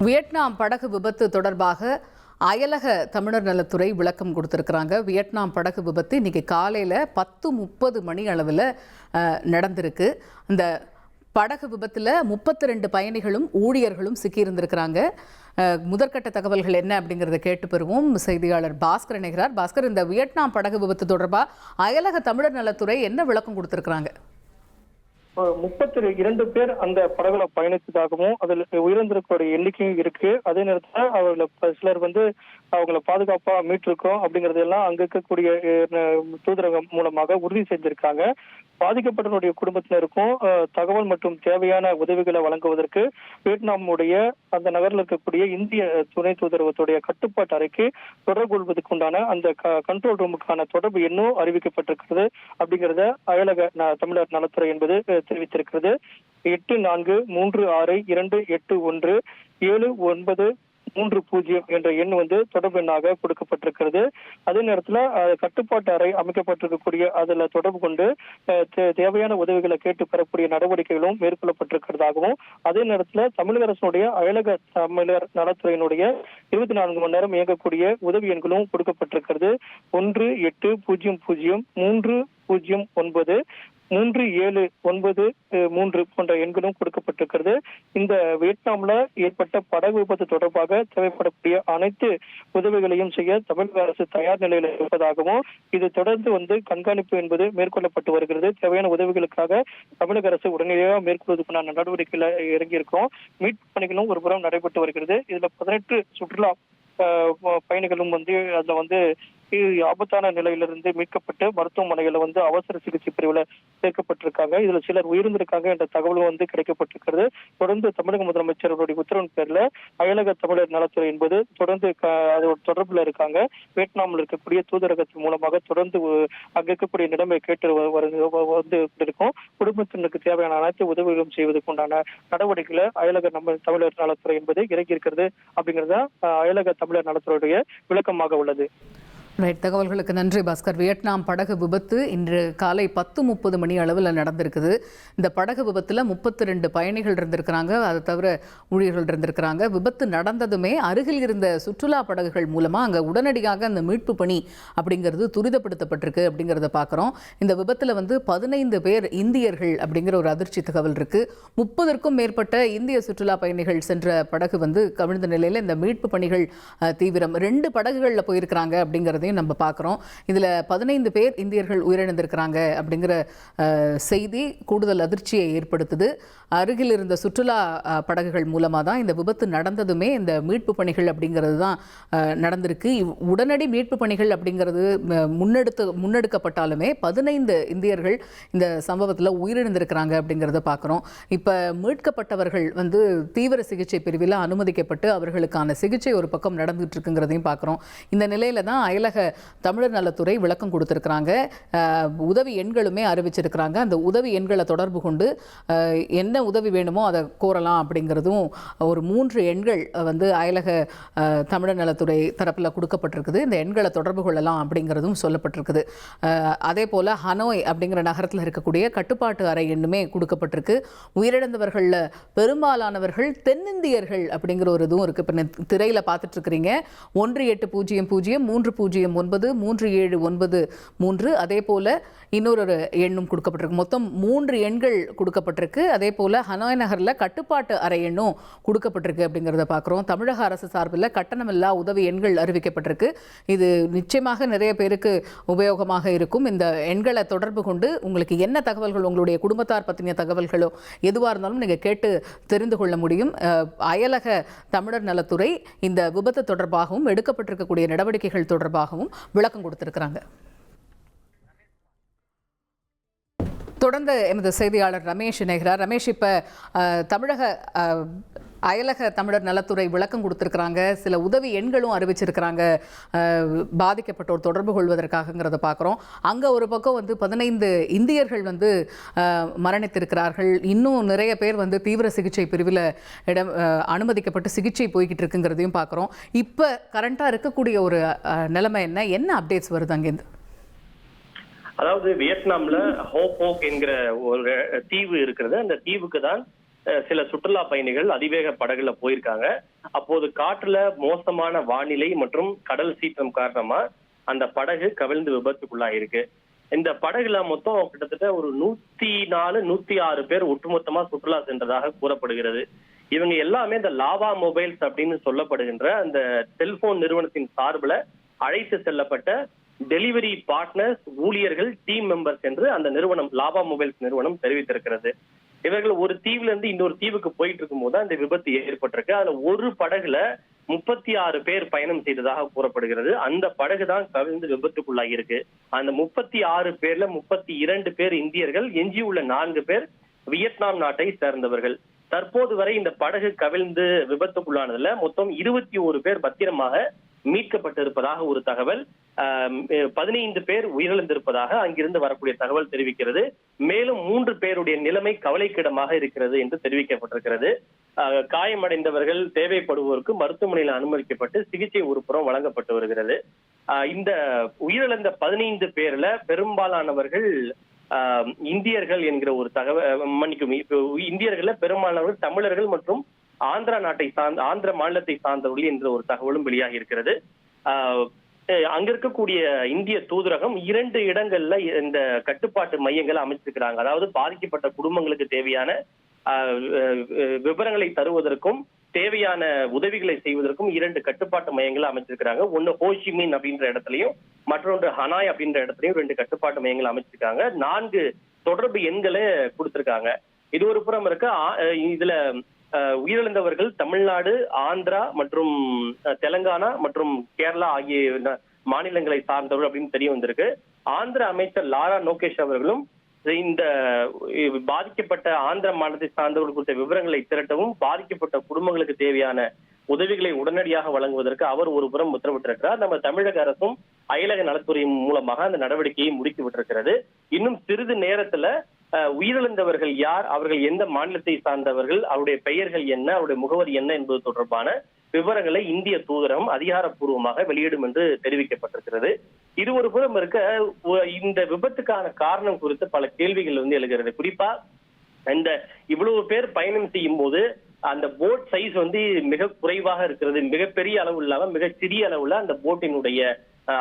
Vietnam படகு விபத்து தொடர்பாக அயலக தமிழர் நலத்துறை விளக்கம் கொடுத்துருக்குறாங்க. வியட்நாம் படகு விபத்து இன்றைக்கி காலையில் 10:30 மணி அளவில் நடந்திருக்கு. இந்த படகு விபத்தில் 32 பயணிகளும் ஊழியர்களும் சிக்கியிருந்திருக்கிறாங்க. முதற்கட்ட தகவல்கள் என்ன அப்படிங்கிறத கேட்டு பெறுவோம். செய்தியாளர் பாஸ்கர் இணைகிறார். பாஸ்கர், இந்த வியட்நாம் படகு விபத்து தொடர்பாக அயலக தமிழர் நலத்துறை என்ன விளக்கம் கொடுத்துருக்குறாங்க? 32 பேர் அந்த படகுல பயணித்ததாகவும் அதில் உயிரிழந்திருக்கக்கூடிய எண்ணிக்கையும் இருக்கு. அதே நேரத்தில் அவர்களை சிலர் அவங்களை பாதுகாப்பா மீட்டிருக்கோம் அப்படிங்கறதெல்லாம் அங்க இருக்கக்கூடிய தூதரகம் மூலமாக உறுதி செஞ்சிருக்காங்க. பாதிக்கப்பட்டவருடைய குடும்பத்தினருக்கும் தகவல் மற்றும் தேவையான உதவிகளை வழங்குவதற்கு வியட்நாமுடைய அந்த நகரில் இருக்கக்கூடிய இந்திய துணை தூதரகத்துடைய கட்டுப்பாட்டு அறைக்கு தொடர்பு கொள்வதற்கு உண்டான அந்த கண்ட்ரோல் ரூமுக்கான தொடர்பு எண்ணும் அறிவிக்கப்பட்டிருக்கிறது அப்படிங்கிறத அயலக தமிழர் நலத்துறை என்பது தெரிவித்திருக்கிறது. 8432817930 என்ற எண் தொடர்பு எண்ணாக கொடுக்கப்பட்டிருக்கிறது. அதே நேரத்தில் கட்டுப்பாட்டு அறை அமைக்கப்பட்டிருக்கக்கூடிய அதுல தொடர்பு கொண்டு தேவையான உதவிகளை கேட்டு பெறக்கூடிய நடவடிக்கைகளும் மேற்கொள்ளப்பட்டிருக்கிறதாகவும், அதே நேரத்தில் தமிழக அரசுடைய அயலக தமிழர் நலத்துறையினுடைய 24 மணி நேரம் இயங்கக்கூடிய உதவி எண்களும் கொடுக்கப்பட்டிருக்கிறது. 18300309 போன்ற எண்களும் கொடுக்கப்பட்டிருக்கிறது. இந்த வியட்நாம்ல ஏற்பட்ட படகு விபத்து தொடர்பாக தேவைப்படக்கூடிய அனைத்து உதவிகளையும் செய்ய தமிழக அரசு தயார் நிலையில் இருப்பதாகவும், இது தொடர்ந்து கண்காணிப்பு என்பது மேற்கொள்ளப்பட்டு வருகிறது. தேவையான உதவிகளுக்காக தமிழக அரசு உடனடியாக மேற்கொள்வதற்கான நடவடிக்கையில இறங்கியிருக்கிறோம். மீட்பு பணிகளும் ஒரு புறம் நடைபெற்று வருகிறது. இதுல 18 சுற்றுலா பயணிகளும் அதுல ஆபத்தான நிலையிலிருந்து மீட்கப்பட்டு மருத்துவமனையில அவசர சிகிச்சை பிரிவுல சேர்க்கப்பட்டிருக்காங்க. இதுல சிலர் உயிரிழந்திருக்காங்க என்ற தகவலும் கிடைக்கப்பட்டிருக்கிறது. தொடர்ந்து தமிழக முதலமைச்சருடைய உத்தரவின் பேர்ல அயலக தமிழர் நலத்துறை என்பது தொடர்ந்து தொடர்புல இருக்காங்க. வியட்நாமில் இருக்கக்கூடிய தூதரகத்தின் மூலமாக தொடர்ந்து அங்க இருக்கக்கூடிய நிலைமை கேட்டு இருக்கும். குடும்பத்தினருக்கு தேவையான அனைத்து உதவிகளும் செய்வதற்கு உண்டான நடவடிக்கைகளை அயலக தமிழர் நலத்துறை என்பது இறங்கி இருக்கிறது அப்படிங்கிறத அயலக தமிழர் நலத்துறையுடைய விளக்கமாக உள்ளது. தகவல்களுக்கு நன்றி பாஸ்கர். வியட்நாம் படகு விபத்து இன்று காலை 10:30 மணி அளவில் நடந்திருக்குது. இந்த படகு விபத்தில் 32 பயணிகள் இருந்திருக்கிறாங்க. அதை தவிர ஊழியர்கள் இருந்திருக்கிறாங்க. விபத்து நடந்ததுமே அருகில் இருந்த சுற்றுலா படகுகள் மூலமாக அங்கே உடனடியாக அந்த மீட்பு பணி அப்படிங்கிறது துரிதப்படுத்தப்பட்டிருக்கு அப்படிங்கிறத பார்க்குறோம். இந்த விபத்தில் 15 பேர் இந்தியர்கள் அப்படிங்கிற ஒரு அதிர்ச்சி தகவல் இருக்குது. 30க்கும் மேற்பட்ட இந்திய சுற்றுலா பயணிகள் சென்ற படகு கவிழ்ந்த நிலையில் இந்த மீட்பு பணிகள் தீவிரம். 2 படகுகளில் போயிருக்கிறாங்க அப்படிங்கிறதையும் நம்ம பார்க்குறோம். இதில் 15 பேர் இந்தியர்கள் உயிரிழந்திருக்கிறாங்க அப்படிங்கிற செய்தி கூடுதல் அதிர்ச்சியை ஏற்படுத்துது. அருகில் இருந்த சுற்றுலா படகுகள் மூலமாக தான் இந்த விபத்து நடந்ததுமே இந்த மீட்பு பணிகள் அப்படிங்கிறது தான் நடந்திருக்கு. உடனடி மீட்பு பணிகள் அப்படிங்கிறது முன்னெடுக்கப்பட்டாலுமே 15 இந்தியர்கள் இந்த சம்பவத்தில் உயிரிழந்திருக்கிறாங்க அப்படிங்கிறத பார்க்குறோம். இப்போ மீட்கப்பட்டவர்கள் தீவிர சிகிச்சை பிரிவில் அனுமதிக்கப்பட்டு அவர்களுக்கான சிகிச்சை ஒரு பக்கம் நடந்துட்டு இருக்குங்கிறதையும் பார்க்குறோம். இந்த நிலையில தான் அயலக தமிழர் நலத்துறை விளக்கம் கொடுத்திருக்கிறாங்க. உதவி எண்களுமே அறிவிச்சிருக்கிறாங்க. அந்த உதவி எண்களை தொடர்பு கொண்டு என்ன உதவி வேணுமோ அதை கோரலாம் அப்படிங்கிறதும் ஒரு 3 எண்கள் அயலக தமிழர் நலத்துறை தரப்பில் கொடுக்கப்பட்டிருக்குது. இந்த எண்களை தொடர்பு கொள்ளலாம் அப்படிங்கிறதும் சொல்லப்பட்டிருக்குது. அதே போல் ஹனோய் அப்படிங்கிற நகரத்தில் இருக்கக்கூடிய கட்டுப்பாட்டு அறை எண்ணுமே கொடுக்கப்பட்டிருக்கு. உயிரிழந்தவர்களில் பெரும்பாலானவர்கள் தென்னிந்தியர்கள் அப்படிங்கிற ஒரு இதுவும் இருக்குது. இப்போ திரையில் பார்த்துட்டு இருக்கிறீங்க. 180003093793. அதே போல் இன்னொரு எண்ணும் கொடுக்கப்பட்டிருக்கு. மொத்தம் 3 எண்கள் கொடுக்கப்பட்டிருக்கு. அதே போல் ஹனோய் நகரில் கட்டுப்பாட்டு அறை எண்ணும் கொடுக்கப்பட்டிருக்கு அப்படிங்கிறத பார்க்குறோம். தமிழக அரசு சார்பில் கட்டணமில்லா உதவி எண்கள் அறிவிக்கப்பட்டிருக்கு. இது நிச்சயமாக நிறைய பேருக்கு உபயோகமாக இருக்கும். இந்த எண்களை தொடர்பு கொண்டு உங்களுக்கு என்ன தகவல்கள், உங்களுடைய குடும்பத்தார் பற்றின தகவல்களோ எதுவாக இருந்தாலும் நீங்கள் கேட்டு தெரிந்து கொள்ள முடியும். அயலக தமிழர் நலத்துறை இந்த விபத்து தொடர்பாகவும் எடுக்கப்பட்டிருக்கக்கூடிய நடவடிக்கைகள் தொடர்பாகவும் விளக்கம் கொடுத்திருக்கிறாங்க. தொடர்ந்து எமது செய்தியாளர் ரமேஷ் இணைகிறார். ரமேஷ், இப்போ தமிழக அயலக தமிழர் நலத்துறை விளக்கம் கொடுத்துருக்குறாங்க. சில உதவி எண்களும் அறிவிச்சிருக்கிறாங்க பாதிக்கப்பட்டோர் தொடர்பு கொள்வதற்காகங்கிறத பார்க்குறோம். அங்கே ஒரு பக்கம் 15 இந்தியர்கள் மரணித்திருக்கிறார்கள். இன்னும் நிறைய பேர் தீவிர சிகிச்சை பிரிவில் அனுமதிக்கப்பட்டு சிகிச்சை போய்கிட்டு இருக்குங்கிறதையும் பார்க்குறோம். இப்போ கரண்ட்டாக இருக்கக்கூடிய ஒரு நிலைமை என்ன அப்டேட்ஸ் வருது அங்கேருந்து? அதாவது வியட்நாம்ல ஹோபோக் என்கிற ஒரு தீவு இருக்கிறது. அந்த தீவுக்கு தான் சில சுற்றுலா பயணிகள் அதிவேக படகுல போயிருக்காங்க. அப்போது காற்றுல மோசமான வானிலை மற்றும் கடல் சீற்றம் காரணமா அந்த படகு கவிழ்ந்து விபத்துக்குள்ளாயிருக்கு. இந்த படகுல மொத்தம் கிட்டத்தட்ட ஒரு 104, 106 பேர் ஒட்டுமொத்தமா சுற்றுலா சென்றதாக கூறப்படுகிறது. இவங்க எல்லாமே இந்த லாவா மொபைல்ஸ் அப்படின்னு சொல்லப்படுகின்ற அந்த செல்போன் நிறுவனத்தின் சார்பில் அழைத்து செல்லப்பட்ட டெலிவரி பார்ட்னர்ஸ், ஊழியர்கள், டீம் மெம்பர்ஸ் என்று அந்த நிறுவனம் லாவா மொபைல்ஸ் நிறுவனம் தெரிவித்திருக்கிறது. இவர்கள் ஒரு தீவுல இருந்து இன்னொரு தீவுக்கு போயிட்டு இருக்கும் போது அந்த விபத்து ஏற்பட்டிருக்கு. அதுல ஒரு படகுல 36 பேர் பயணம் செய்ததாக கூறப்படுகிறது. அந்த படகு தான் கவிழ்ந்து விபத்துக்குள்ளாகி இருக்கு. அந்த 36 பேர்ல 32 பேர் இந்தியர்கள், எஞ்சியுள்ள 4 பேர் வியட்நாம் நாட்டை சேர்ந்தவர்கள். தற்போது வரை இந்த படகு கவிழ்ந்து விபத்துக்குள்ளானதுல மொத்தம் 21 பேர் பத்திரமாக மீட்கப்பட்டிருப்பதாக ஒரு தகவல், 15 பேர் உயிரிழந்திருப்பதாக அங்கிருந்து வரக்கூடிய தகவல் தெரிவிக்கிறது. மேலும் 3 பேருடைய நிலைமை கவலைக்கிடமாக இருக்கிறது என்று தெரிவிக்கப்பட்டிருக்கிறது. காயமடைந்தவர்கள் தேவைப்படுவோருக்கு மருத்துவமனையில் அனுமதிக்கப்பட்டு சிகிச்சை ஒரு புறம் வழங்கப்பட்டு வருகிறது. இந்த உயிரிழந்த 15 பேர்ல பெரும்பாலானவர்கள் இந்தியர்கள் என்கிற ஒரு தகவல், மன்னிக்கும், இந்தியர்கள்ல பெரும்பாலானவர்கள் தமிழர்கள் மற்றும் ஆந்திர மாநிலத்தை சார்ந்தவர்கள் என்ற ஒரு தகவலும் வெளியாகி இருக்கிறது. அங்க இருக்கக்கூடிய இந்திய தூதரகம் 2 இடங்கள்ல இந்த கட்டுப்பாட்டு மையங்களை அமைச்சிருக்கிறாங்க. அதாவது பாதிக்கப்பட்ட குடும்பங்களுக்கு தேவையான விவரங்களை தருவதற்கும் தேவையான உதவிகளை செய்வதற்கும் 2 கட்டுப்பாட்டு மையங்களை அமைச்சிருக்கிறாங்க. ஒன்னு ஹோஷிமின் அப்படின்ற இடத்துலயும், மற்றொன்று ஹனாய் அப்படின்ற இடத்துலயும் 2 கட்டுப்பாட்டு மையங்கள் அமைச்சிருக்காங்க. 4 தொடர்பு எண்களை கொடுத்திருக்காங்க. இது ஒரு புறம் இருக்க. இதுல உயிரிழந்தவர்கள் தமிழ்நாடு, ஆந்திரா மற்றும் தெலங்கானா மற்றும் கேரளா ஆகிய மாநிலங்களை சார்ந்தவர்கள் அப்படின்னு தெரிய வந்திருக்கு. ஆந்திர அமைச்சர் லாரா லோகேஷ் அவர்களும் இந்த பாதிக்கப்பட்ட ஆந்திர மாநிலத்தை சார்ந்தவர்கள் குறித்த விவரங்களை திரட்டவும் பாதிக்கப்பட்ட குடும்பங்களுக்கு தேவையான உதவிகளை உடனடியாக வழங்குவதற்கு அவர் ஒரு புறம் உத்தரவிட்டிருக்கிறார். நம்ம தமிழக அரசும் அயலக நலத்துறை மூலமாக அந்த நடவடிக்கையை முடுக்கி விட்டிருக்கிறது. இன்னும் சிறிது நேரத்துல உயிரிழந்தவர்கள் யார், அவர்கள் எந்த மாநிலத்தை சார்ந்தவர்கள், அவருடைய பெயர்கள் என்ன, அவருடைய முகவரி என்ன என்பது தொடர்பான விவரங்களை இந்திய தூதரகம் அதிகாரப்பூர்வமாக வெளியிடும் என்று தெரிவிக்கப்பட்டிருக்கிறது. இது ஒரு புறம் இருக்க, இந்த விபத்துக்கான காரணம் குறித்து பல கேள்விகள் எழுகிறது. குறிப்பா இந்த இவ்வளவு பேர் பயணம் செய்யும் போது அந்த போட் சைஸ் மிக குறைவாக இருக்கிறது. மிகப்பெரிய அளவு இல்லாம மிக சிறிய அளவுல அந்த போட்டினுடைய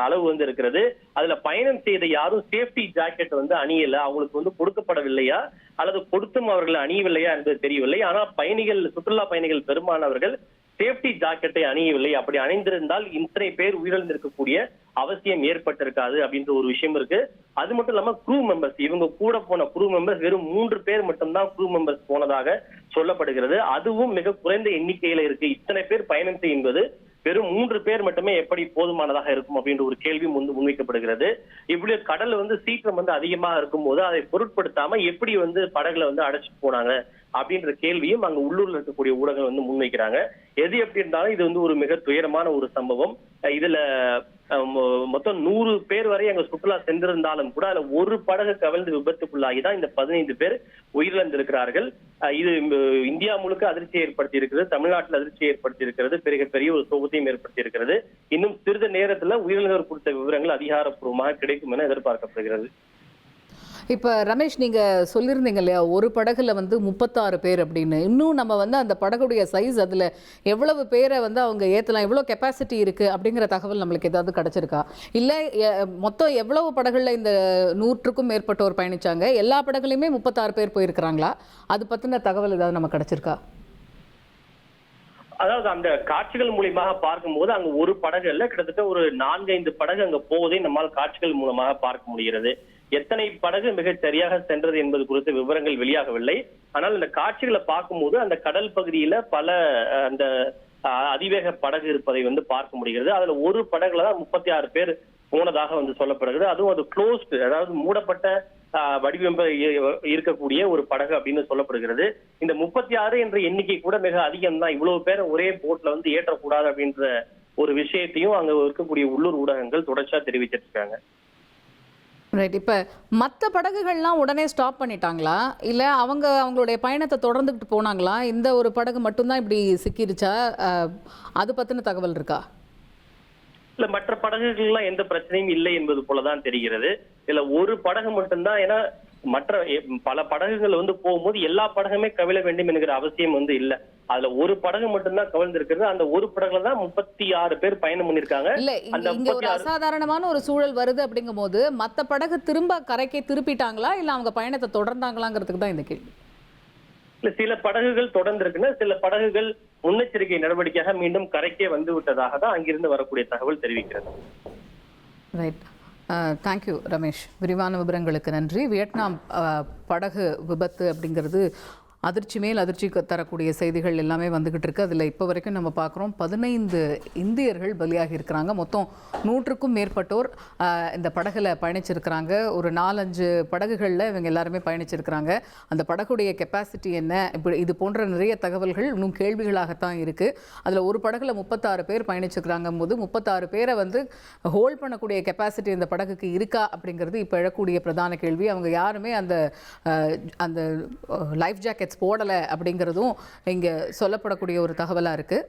அளவு இருக்கிறது. அதுல பயணம் செய்த யாரும் சேஃப்டி ஜாக்கெட் அணியல. அவங்களுக்கு கொடுக்கப்படவில்லையா அல்லது கொடுத்தும் அவர்கள் அணியவில்லையா என்பது தெரியவில்லை. ஆனா சுற்றுலா பயணிகள் பெரும்பாலானவர்கள் சேஃப்டி ஜாக்கெட்டை அணியவில்லை. அப்படி அணிந்திருந்தால் இத்தனை பேர் உயிரிழந்திருக்கக்கூடிய அவசியம் ஏற்பட்டிருக்காது அப்படின்ற ஒரு விஷயம் இருக்கு. அது மட்டும் இல்லாம க்ரூ மெம்பர்ஸ், இவங்க கூட போன க்ரூ மெம்பர்ஸ் வெறும் 3 பேர் மட்டும்தான் க்ரூ மெம்பர்ஸ் போனதாக சொல்லப்படுகிறது. அதுவும் மிக குறைந்த எண்ணிக்கையில இருக்கு. இத்தனை பேர் பயணம் செய்யும்போது வெறும் 3 பேர் மட்டுமே எப்படி போதுமானதாக இருக்கும் அப்படின்ற ஒரு கேள்வி முன்வைக்கப்படுகிறது. இப்படி கடல் சீற்றம் அதிகமாக இருக்கும் போது அதை பொருட்படுத்தாம எப்படி படகுல அடைச்சிட்டு போனாங்க அப்படின்ற கேள்வியும் அங்க உள்ளூர்ல இருக்கக்கூடிய ஊடகங்கள் முன்வைக்கிறாங்க. எது எப்படி இருந்தாலும் இது ஒரு மிக துயரமான ஒரு சம்பவம். இதுல மொத்தம் 100 பேர் வரை அங்க சுற்றுலா சென்றிருந்தாலும் கூட அதுல ஒரு படகு கவிழ்ந்து விபத்துக்குள்ளாகிதான் இந்த 15 பேர் உயிரிழந்திருக்கிறார்கள். இது இந்தியா முழுக்க அதிர்ச்சியை ஏற்படுத்தி இருக்கிறது, தமிழ்நாட்டில் அதிர்ச்சியை ஏற்படுத்தி இருக்கிறது, பெரிய ஒரு சோகத்தையும் ஏற்படுத்தி இருக்கிறது. இன்னும் சிறிது நேரத்துல உயிரிழந்தவர் குறித்த விவரங்கள் அதிகாரப்பூர்வமாக கிடைக்கும் என எதிர்பார்க்கப்படுகிறது. இப்போ ரமேஷ், நீங்கள் சொல்லியிருந்தீங்க இல்லையா, ஒரு படகுல 36 பேர் அப்படின்னு. இன்னும் நம்ம அந்த படகுடைய சைஸ், அதில் எவ்வளவு பேரை அவங்க ஏற்றலாம், எவ்வளோ கெப்பாசிட்டி இருக்குது அப்படிங்கிற தகவல் நம்மளுக்கு ஏதாவது கிடச்சிருக்கா? இல்லை மொத்தம் எவ்வளவு படகுல இந்த 100க்கும் மேற்பட்டோர் பயணிச்சாங்க, எல்லா படகுலையுமே 36 பேர் போயிருக்கிறாங்களா? அது பற்றின தகவல் ஏதாவது நம்ம கிடச்சிருக்கா? அதாவது அந்த காட்சிகள் மூலமாக பார்க்கும்போது அங்க ஒரு படகு இல்ல, கிட்டத்தட்ட ஒரு 4-5 படகு அங்க போவதை நம்மால் காட்சிகள் மூலமாக பார்க்க முடிகிறது. எத்தனை படகு மிக சரியாக சென்றது என்பது குறித்த விவரங்கள் வெளியாகவில்லை. ஆனால் இந்த காட்சிகளை பார்க்கும்போது அந்த கடல் பகுதியில பல அந்த அதிவேக படகு இருப்பதை பார்க்க முடிகிறது. அதுல ஒரு படகுல தான் 36 பேர் போனதாக சொல்லப்படுகிறது. அதுவும் அது க்ளோஸ்டு, அதாவது மூடப்பட்ட வடிவமைப்பு இருக்கக்கூடிய ஒரு படகு அப்படின்னு சொல்லப்படுகிறது. இந்த 36 என்ற எண்ணிக்கை கூட மிக அதிகம் தான். இவ்வளவு பேரை ஒரே போட்ல ஏற்றக்கூடாது அப்படின்ற ஒரு விஷயத்தையும் அங்க இருக்கக்கூடிய உள்ளூர் ஊடகங்கள் தொடர்ச்சியா தெரிவிச்சிட்டு இருக்காங்க. ரைட். இப்போ மற்ற படகுகள்லாம் உடனே ஸ்டாப் பண்ணிட்டாங்களா, இல்லை அவங்களுடைய பயணத்தை தொடர்ந்துக்கிட்டு போனாங்களா? இந்த ஒரு படகு மட்டும்தான் இப்படி சிக்கிருச்சா? அது பற்றின தகவல் இருக்கா? இல்ல, மற்ற படகுகள்லாம் எந்த பிரச்சனையும் இல்லை என்பது போலதான் தெரிகிறது. இல்ல ஒரு படகு மட்டும்தான். ஏன்னா மற்ற பல படகுகள் வந்து போகும்போது எல்லா படகுமே கவிழ வேண்டும் என்கிற அவசியம் வந்து இல்ல. அதுல ஒரு படகு மட்டும்தான் கவிழ்ந்திருக்கிறது. அந்த ஒரு படகுல தான் 36 பேர் பயணம் பண்ணிருக்காங்க. இல்ல அந்த இங்க ஒரு அசாதாரணமான ஒரு சூழல் வருது அப்படிங்கும் போது மத்த படகு திரும்ப கரைக்கே திருப்பிட்டாங்களா இல்ல அவங்க பயணத்தை தொடர்ந்தாங்களாங்கிறதுக்கு தான் இந்த கேள்வி. இல்ல சில படகுகள் தொடர்ந்து இருக்குன்னா, சில படகுகள் முன்னெச்சரிக்கை நடவடிக்கையாக மீண்டும் கரைக்கே வந்து விட்டதாக தான் அங்கிருந்து வரக்கூடிய தகவல் தெரிவிக்கிறது. Right, thank you Ramesh. விரிவான விவரங்களுக்கு நன்றி. வியட்நாம் படகு விபத்து அப்படிங்கிறது அதிர்ச்சி மேல் அதிர்ச்சி தரக்கூடிய செய்திகள் எல்லாமே வந்துகிட்டு இருக்கு. அதில் இப்போ வரைக்கும் நம்ம பார்க்குறோம் 15 இந்தியர்கள் பலியாகி இருக்கிறாங்க. மொத்தம் 100க்கும் மேற்பட்டோர் இந்த படகுல பயணிச்சிருக்கிறாங்க. ஒரு 4-5 படகுகளில் இவங்க எல்லாருமே பயணிச்சிருக்கிறாங்க. அந்த படகுடைய கெப்பாசிட்டி என்ன, இப்போ இது போன்ற நிறைய தகவல்கள் இன்னும் கேள்விகளாகத்தான் இருக்குது. அதில் ஒரு படகுல 36 பேர் பயணிச்சிருக்கிறாங்க போது 36 பேரை வந்து ஹோல்ட் பண்ணக்கூடிய கெப்பாசிட்டி இந்த படகுக்கு இருக்கா அப்படிங்கிறது இப்போ எழக்கூடிய பிரதான கேள்வி. அவங்க யாருமே அந்த அந்த லைஃப் ஜாக்கெட்ஸ் போடலை அப்படிங்கிறதும் இங்கே சொல்லப்படக்கூடிய ஒரு தகவலாக இருக்குது.